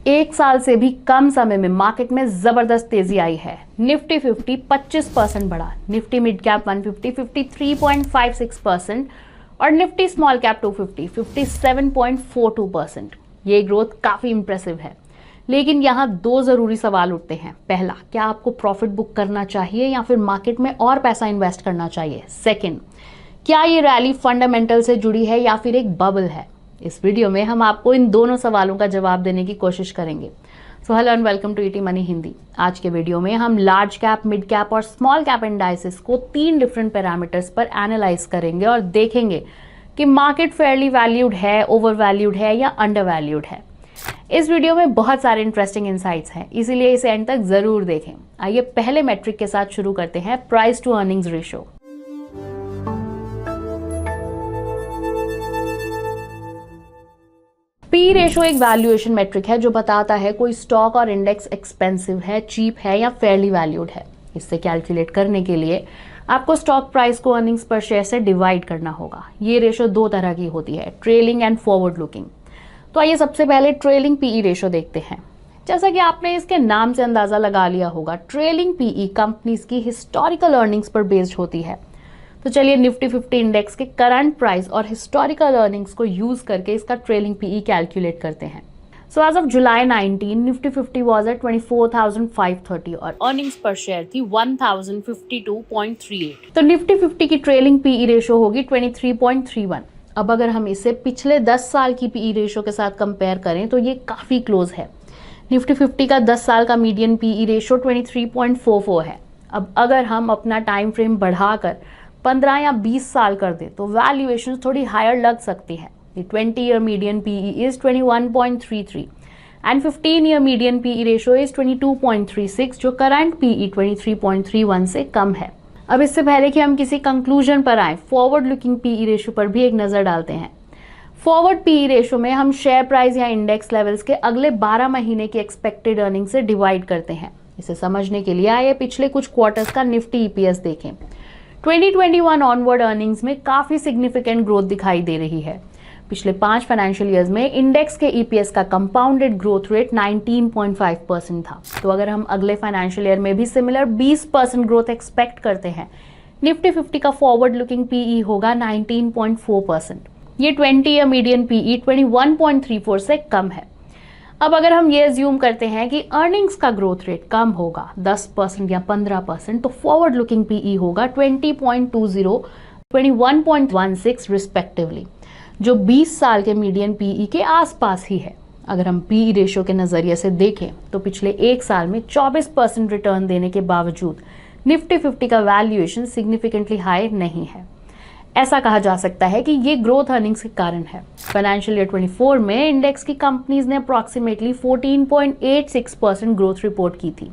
एक साल से भी कम समय में मार्केट में जबरदस्त तेजी आई है। निफ्टी 50 25% बढ़ा, निफ्टी मिड कैप 150 53.56% और निफ्टी स्मॉल कैप 250 57.42%। ये ग्रोथ काफी इंप्रेसिव है। लेकिन यहाँ दो जरूरी सवाल उठते हैं। पहला, क्या आपको प्रॉफिट बुक करना चाहिए या फिर मार्केट में और पैसा इन्वेस्ट करना चाहिए? सेकंड, क्या ये रैली फंडामेंटल से जुड़ी है या फिर एक बबल है? इस वीडियो में हम आपको इन दोनों सवालों का जवाब देने की कोशिश करेंगे। So hello and welcome to ET money Hindi. आज के वीडियो में हम लार्ज कैप, मिड कैप और स्मॉल कैप इंडाइसेस को 3 डिफरेंट पैरामीटर्स पर एनालाइज करेंगे और देखेंगे कि मार्केट फेयरली वैल्यूड है, ओवर वैल्यूड है या अंडर वैल्यूड है। इस वीडियो में बहुत सारे इंटरेस्टिंग इंसाइट्स हैं, इसीलिए इसे एंड तक जरूर देखें। आइए पहले मेट्रिक के साथ शुरू करते हैं, price to earnings ratio. PE ratio एक वैल्यूएशन मेट्रिक है जो बताता है कोई स्टॉक और इंडेक्स एक्सपेंसिव है, चीप है या फेयरली वैल्यूड है। इससे कैलकुलेट करने के लिए आपको स्टॉक प्राइस को अर्निंग्स पर शेयर से डिवाइड करना होगा। ये रेशो दो तरह की होती है, ट्रेलिंग एंड फॉरवर्ड लुकिंग। तो आइए सबसे पहले ट्रेलिंग पीई रेशो देखते हैं। जैसा कि आपने इसके नाम से अंदाजा लगा लिया होगा, ट्रेलिंग पीई कंपनीज की हिस्टोरिकल अर्निंग्स पर बेस्ड होती है। तो चलिए निफ्टी 50 इंडेक्स के करंट प्राइस और हिस्टोरिकल अर्निंग्स को यूज करके इसका ट्रेलिंग पीई कैलकुलेट करते हैं। So as of July 19 Nifty 50 was at 24,530 और अर्निंग्स पर शेयर थी 1052.38। तो निफ्टी 50 की ट्रेलिंग पीई रेशो होगी 23.31। अब अगर हम इसे पिछले 10 साल की पीई रेशो के साथ कंपेयर करें तो ये काफी क्लोज है। निफ्टी 50 का 10 साल का मीडियन पीई रेशो 23.44 है। अब अगर हम अपना टाइम फ्रेम बढ़ाकर 15 या 20 साल कर दे तो वैल्यूएशन थोड़ी हायर लग सकती है। The 20-year median PE is 21.33 and 15-year median PE ratio is 22.36 जो करंट PE 23.31 से कम है। अब इससे पहले कि हम किसी कंक्लूजन पर आए, फॉरवर्ड लुकिंग PE रेशो पर भी एक नजर डालते हैं। फॉरवर्ड PE रेशो में हम शेयर प्राइस या इंडेक्स लेवल्स के अगले 12 महीने की एक्सपेक्टेड अर्निंग से डिवाइड करते हैं। इसे समझने के लिए आइए पिछले कुछ क्वार्टर्स का निफ्टी EPS देखें। 2021 ऑनवर्ड अर्निंग्स में काफी सिग्निफिकेंट ग्रोथ दिखाई दे रही है। पिछले 5 फाइनेंशियल ईयर्स में इंडेक्स के ईपीएस का कंपाउंडेड ग्रोथ रेट 19.5% था। तो अगर हम अगले फाइनेंशियल ईयर में भी सिमिलर 20% ग्रोथ एक्सपेक्ट करते हैं, निफ्टी 50 का फॉरवर्ड लुकिंग पीई होगा 19.4%। ये 20 ईयर मीडियन पीई 21.34 से कम है। अब अगर हम ये अज्यूम करते हैं कि अर्निंग्स का ग्रोथ रेट कम होगा 10% या 15%, तो फॉरवर्ड लुकिंग पीई होगा 20.20, 21.16 रिस्पेक्टिवली, जो 20 साल के मीडियन पीई के आसपास ही है। अगर हम पीई रेशियो के नजरिए से देखें तो पिछले एक साल में 24% रिटर्न देने के बावजूद निफ्टी 50 का वैल्यूएशन सिग्निफिकेंटली हाई नहीं है। ऐसा कहा जा सकता है कि ये ग्रोथ अर्निंग्स के कारण है। फाइनेंशियल ईयर 24 में इंडेक्स की कंपनीज ने अप्रोक्सीमेटली 14.86% ग्रोथ रिपोर्ट की थी।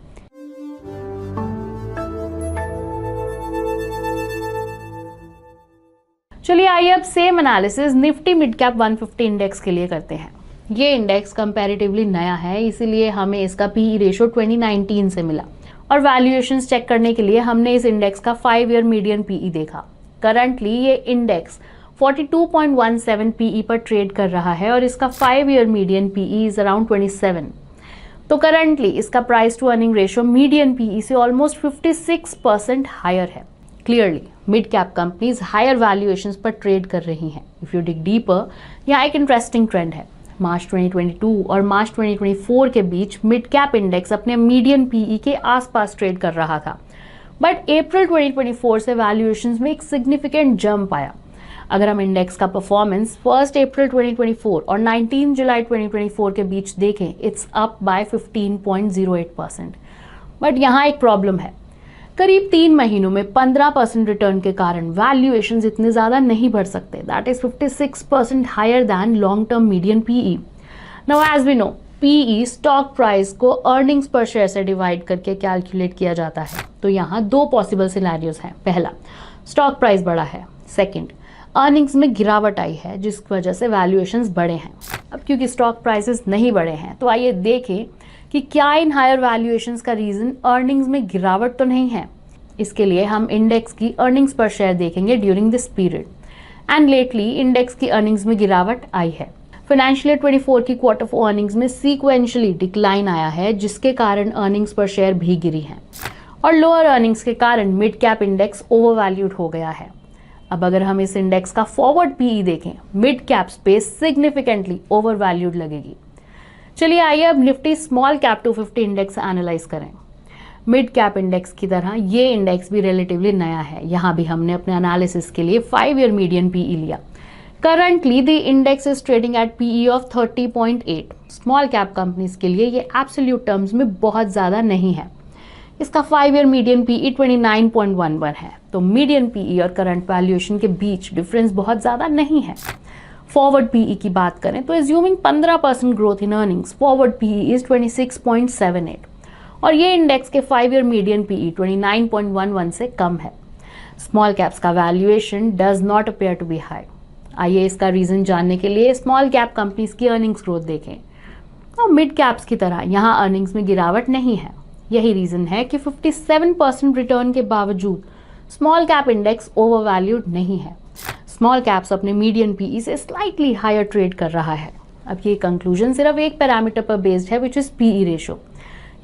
चलिए आइए अब same analysis Nifty mid cap 150 index के लिए करते हैं। ये इंडेक्स कंपैरेटिवली नया है, इसीलिए हमें इसका पीई रेशो 2019 से मिला और वैल्यूएशंस चेक करने के लिए हमने इस इंडेक्स का 5 ईयर मीडियन पीई देखा। करंटली ये इंडेक्स 42.17 पीई पर ट्रेड कर रहा है और इसका 5 year median PE is around 27। तो करंटली इसका price to earning ratio median PE से ऑलमोस्ट 56% हायर है। Clearly mid cap companies higher valuations पर ट्रेड कर रही हैं। इफ यू डिग डीपर, यहाँ एक इंटरेस्टिंग ट्रेंड है। मार्च 2022 और मार्च 2024 के बीच मिड कैप इंडेक्स अपने मीडियन पीई के आसपास ट्रेड कर रहा था, बट अप्रैल 2024 से वैल्यूएशंस में एक सिग्निफिकेंट जंप आया। अगर हम इंडेक्स का परफॉर्मेंस 1 अप्रैल 2024 और 19 जुलाई 2024 के बीच देखें, इट्स अप बाय 15.08%। बट यहाँ एक प्रॉब्लम है, करीब 3 महीनों में 15% रिटर्न के कारण वैल्यूएशंस इतने ज्यादा नहीं बढ़ सकते। That is 56% higher than long term median PE. Now as we know, PE stock price को अर्निंग्स पर शेयर से डिवाइड करके कैलकुलेट किया जाता है। तो यहाँ 2 पॉसिबल सिनेरियोज हैं। पहला, स्टॉक प्राइस बढ़ा है। सेकंड, अर्निंग्स में गिरावट आई है जिस वजह से वैल्यूएशंस बढ़े हैं। अब क्योंकि स्टॉक प्राइसेस नहीं बढ़े हैं, तो आइए देखें कि क्या इन हायर वैल्यूएशंस का रीजन अर्निंग्स में गिरावट तो नहीं है। इसके लिए हम इंडेक्स की अर्निंग्स पर शेयर देखेंगे during this period, and lately index की अर्निंग्स में गिरावट आई है। फाइनेंशियल ईयर 24 की क्वार्टर 4 अर्निंग्स में सीक्वेंशियली डिक्लाइन आया है, जिसके कारण अर्निंग्स पर शेयर भी गिरी हैं और लोअर अर्निंग्स के कारण मिड कैप इंडेक्स ओवरवैल्यूड हो गया है। अब अगर हम इस इंडेक्स का फॉरवर्ड पीई देखें, mid cap space significantly overvalued लगेगी। चलिए आइए अब Nifty small cap 250 index analyse करें। मिड कैप इंडेक्स की तरह ये इंडेक्स भी रिलेटिवली नया है। यहाँ भी हमने अपने एनालिसिस के लिए 5 ईयर मीडियन पीई लिया। Currently the index is trading at PE of 30.8। Small cap companies के लिए ये एब्सोल्यूट टर्म्स में बहुत ज़्यादा नहीं है। इसका 5 ईयर मीडियन पीई 29.11 है। तो मीडियन पीई और करंट वैल्यूएशन के बीच डिफरेंस बहुत ज़्यादा नहीं है। फॉरवर्ड पीई की बात करें तो assuming 15% growth in earnings, forward PE is 26.78 और ये इंडेक्स के 5 ईयर मीडियन पीई 29.11 से कम है। स्मॉल कैप्स का valuation does not appear to be high. आइए इसका रीजन जानने के लिए स्मॉल कैप कंपनीज की अर्निंग्स ग्रोथ देखें। और मिड कैप्स की तरह यहाँ अर्निंग्स में गिरावट नहीं है। यही रीजन है कि 57% रिटर्न के बावजूद स्मॉल कैप इंडेक्स ओवरवैल्यूड नहीं है। स्मॉल कैप्स अपने मीडियन पीई से स्लाइटली हायर ट्रेड कर रहा है। अब ये कंक्लूजन सिर्फ एक पैरामीटर पर बेस्ड है, विच इज पीई रेशो।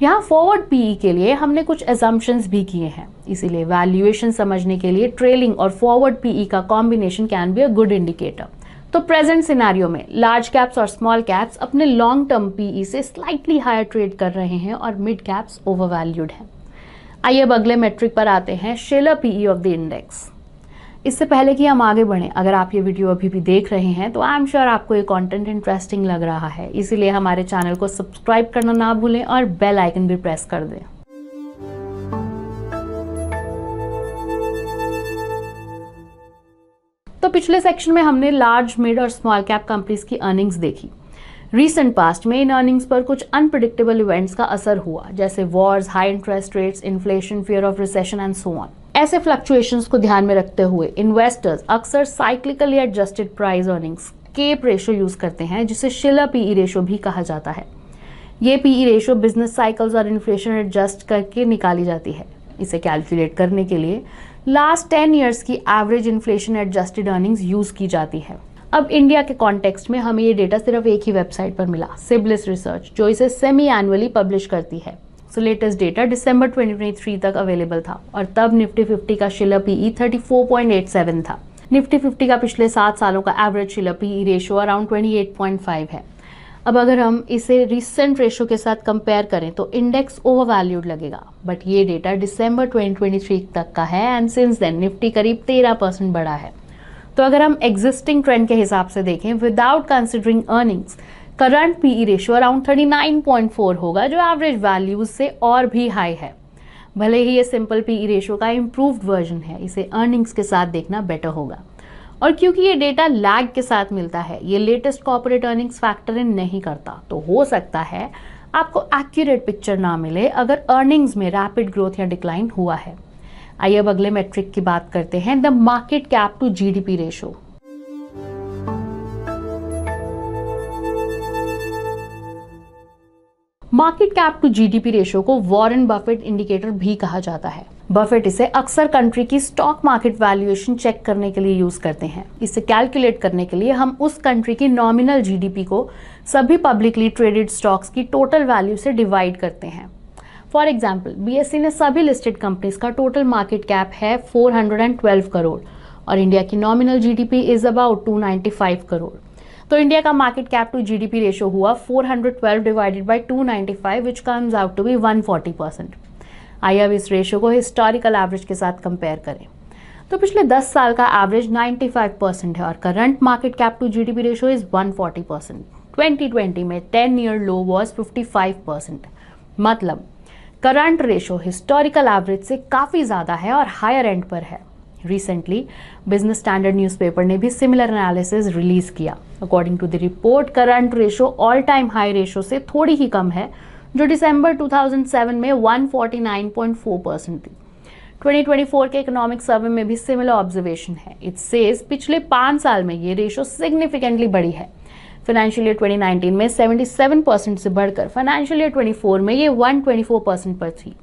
यहाँ फॉरवर्ड पीई के लिए हमने कुछ एजम्पशंस भी किए हैं, इसीलिए वैल्यूएशन समझने के लिए ट्रेलिंग और फॉरवर्ड पीई का combination can be a good indicator. तो प्रेजेंट सिनेरियो में लार्ज कैप्स और स्मॉल कैप्स अपने लॉन्ग टर्म पीई से स्लाइटली हायर ट्रेड कर रहे हैं और मिड कैप्स ओवरवैल्यूड हैं। आइए अब अगले मेट्रिक पर आते हैं, Shiller PE of the index. इससे पहले कि हम आगे बढ़ें, अगर आप ये वीडियो अभी भी देख रहे हैं तो आई एम श्योर आपको ये कंटेंट इंटरेस्टिंग लग रहा है, इसीलिए हमारे चैनल को सब्सक्राइब करना ना भूलें और बेल आइकन भी प्रेस कर दें। तो पिछले सेक्शन में हमने लार्ज, मिड और स्मॉल कैप कंपनीज की अर्निंग्स देखी। रीसेंट पास्ट में इन अर्निंग्स पर कुछ अनप्रिडिक्टेबल इवेंट्स का असर हुआ, जैसे wars, high interest rates, inflation, fear of recession and so on. ऐसे फ्लक्चुएशंस को ध्यान में रखते हुए इन्वेस्टर्स अक्सर cyclically adjusted price earnings CAPE ratio use करते हैं, जिसे शिलर पीई रेशो भी कहा जाता है। ये पीई रेशो बिजनेस साइकिल्स और इन्फ्लेशन एडजस्ट करके निकाली जाती है। इसे कैलकुलेट करने के लिए लास्ट 10 ईयर्स की average inflation adjusted earnings use की जाती है। अब इंडिया के कॉन्टेक्स्ट में हमें ये डेटा सिर्फ एक ही वेबसाइट पर मिला, सिबलिस रिसर्च, जो इसे सेमी एनुअली पब्लिश करती है। सो लेटेस्ट डेटा दिसंबर 2023 तक अवेलेबल था और तब निफ्टी 50 का शिलर पीई 34.87 था। निफ्टी 50 का पिछले 7 सालों का एवरेज शिलर पीई रेशो अराउंड 28.5 है। अब अगर हम इसे रिसेंट रेशो के साथ कंपेयर करें तो इंडेक्स ओवरवैल्यूड लगेगा, बट ये डेटा दिसंबर 2023 तक का है एंड सिंस देन निफ्टी करीब 13% बढ़ा है। तो अगर हम एग्जिस्टिंग ट्रेंड के हिसाब से देखें without considering earnings, current PE ratio around 39.4 होगा, जो एवरेज वैल्यूज से और भी हाई है। भले ही ये सिंपल पीई रेशो का इम्प्रूव्ड वर्जन है, इसे अर्निंग्स के साथ देखना बेटर होगा। और क्योंकि ये डेटा लैग के साथ मिलता है, ये latest corporate earnings factor in नहीं करता, तो हो सकता है आपको एक्यूरेट पिक्चर ना मिले अगर अर्निंग्स में रैपिड ग्रोथ या डिक्लाइन हुआ है। आइए अब अगले मेट्रिक की बात करते हैं, the market cap to GDP ratio. Market cap to GDP ratio को वॉरेन बफेट इंडिकेटर भी कहा जाता है। बफेट इसे अक्सर कंट्री की स्टॉक मार्केट वैल्यूएशन चेक करने के लिए यूज करते हैं। इसे कैलकुलेट करने के लिए हम उस कंट्री की नॉमिनल जीडीपी को सभी पब्लिकली ट्रेडेड स्टॉक्स की टोटल वैल्यू से डिवाइड करते हैं। फॉर एग्जाम्पल, बीएसई ने सभी लिस्टेड कंपनीज का टोटल मार्केट कैप है 412 करोड़ और इंडिया की nominal GDP is about 295 crore. तो इंडिया का market cap to GDP ratio हुआ 412 divided by 295 which comes out to be 140%। आइए अब इस रेशो को हिस्टोरिकल एवरेज के साथ कंपेयर करें। तो पिछले 10 साल का एवरेज 95% है और current market cap to GDP ratio is 140%। 2020 में 10 ईयर लो वॉज 55%। मतलब करंट रेशो हिस्टोरिकल एवरेज से काफी ज्यादा है और हायर एंड पर है। रिसेंटली बिजनेस स्टैंडर्ड न्यूज़पेपर ने भी सिमिलर एनालिसिस रिलीज किया। According to the report, current ratio all time high ratio से थोड़ी ही कम है, जो दिसंबर 2007 में 149.4% थी। 2024 के इकोनॉमिक सर्वे में भी सिमिलर ऑब्जर्वेशन है। इट सेज पिछले 5 साल में ये रेशो सिग्निफिकेंटली बढ़ी है। फाइनेंशियल ईयर 2019 में 77% से बढ़कर फाइनेंशियल ईयर 24 में ये 124% पर थी।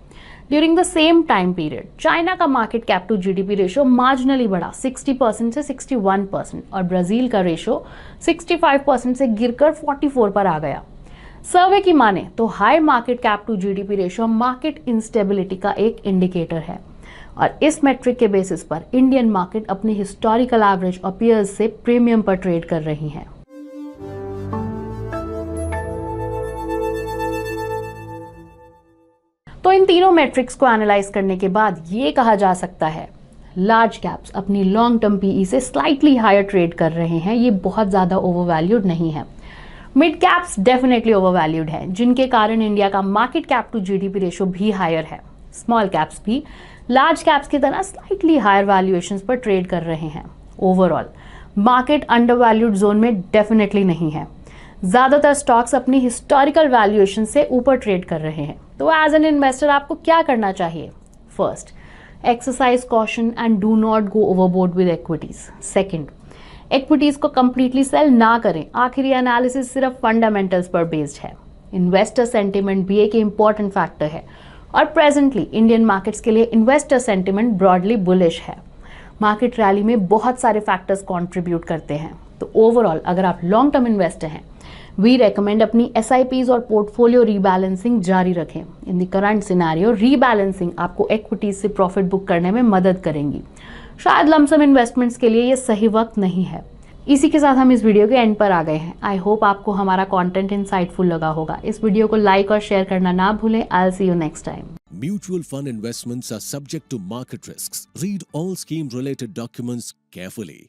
During the same time period China का market cap to GDP ratio marginally बढ़ा 60% से 61% और ब्राजील का रेशो 65% से गिरकर 44 पर आ गया। सर्वे की माने तो high market cap to GDP ratio market instability का एक इंडिकेटर है और इस मेट्रिक के बेसिस पर इंडियन मार्केट अपनी हिस्टोरिकल एवरेज और पीयर्स से प्रीमियम पर ट्रेड कर रही हैं। तो इन तीनों मैट्रिक्स को एनालाइज करने के बाद ये कहा जा सकता है लार्ज कैप्स अपनी लॉन्ग टर्म पीई से स्लाइटली हायर ट्रेड कर रहे हैं, ये बहुत ज्यादा ओवरवैल्यूड नहीं है। मिड कैप्स डेफिनेटली ओवरवैल्यूड है, जिनके कारण इंडिया का market cap to GDP ratio भी हायर है। स्मॉल कैप्स भी लार्ज कैप्स की तरह स्लाइटली हायर वैल्यूएशंस पर ट्रेड कर रहे हैं। ओवरऑल मार्केट अंडरवैल्यूड जोन में डेफिनेटली नहीं है। ज्यादातर स्टॉक्स अपनी हिस्टोरिकल वैल्यूएशन से ऊपर ट्रेड कर रहे हैं। तो एज एन इन्वेस्टर आपको क्या करना चाहिए? First, exercise caution and do not go overboard with equities. Second, equities को कंप्लीटली सेल ना करें। आखिर ये एनालिसिस सिर्फ फंडामेंटल्स पर बेस्ड है। इन्वेस्टर सेंटिमेंट भी एक इंपॉर्टेंट फैक्टर है और प्रेजेंटली इंडियन मार्केट्स के लिए इन्वेस्टर सेंटिमेंट ब्रॉडली बुलिश है। मार्केट रैली में बहुत सारे फैक्टर्स कंट्रीब्यूट करते हैं। तो ओवरऑल अगर आप लॉन्ग टर्म इन्वेस्टर हैं, वी रेकमेंड अपनी एसआईपीज और पोर्टफोलियो रीबैलेंसिंग जारी रखें। In the current scenario rebalancing आपको इक्विटीज से प्रॉफिट बुक करने में मदद करेंगी। शायद लमसम इन्वेस्टमेंट्स के लिए ये सही वक्त नहीं है। इसी के साथ हम इस वीडियो के एंड पर आ गए हैं। आई होप आपको हमारा कंटेंट इंसाइटफुल लगा होगा। इस वीडियो को लाइक और शेयर करना ना भूलें। I will see you next time. Mutual fund investments are subject to market risks. Read all scheme related documents carefully.